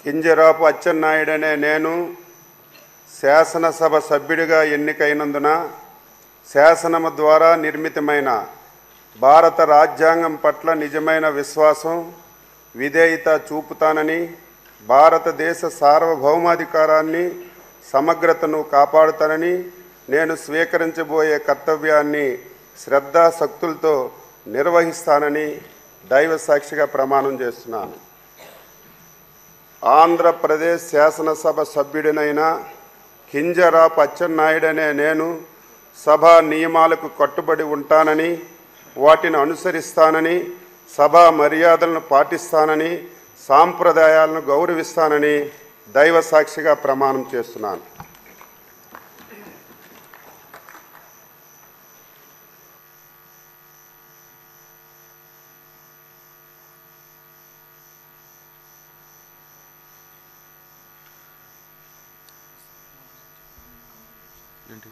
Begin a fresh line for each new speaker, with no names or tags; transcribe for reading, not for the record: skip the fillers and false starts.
కింజరాపు అచ్చెన్నాయుడనే నేను శాసనసభ సభ్యుడిగా ఎన్నికైనందున శాసనము ద్వారా నిర్మితమైన భారత రాజ్యాంగం పట్ల నిజమైన విశ్వాసం, విధేయత చూపుతానని, భారతదేశ సార్వభౌమాధికారాన్ని, సమగ్రతను కాపాడుతానని, నేను స్వీకరించబోయే కర్తవ్యాన్ని శ్రద్ధాశక్తులతో నిర్వహిస్తానని దైవ సాక్షిగా ప్రమాణం చేస్తున్నాను. ఆంధ్రప్రదేశ్ శాసనసభ సభ్యుడినైన కింజరాపు అచ్చెన్నాయుడనే నేను సభా నియమాలకు కట్టుబడి ఉంటానని, వాటిని అనుసరిస్తానని, సభా మర్యాదలను పాటిస్తానని, సాంప్రదాయాలను గౌరవిస్తానని దైవ సాక్షిగా ప్రమాణం చేస్తున్నాను.
ఏంటి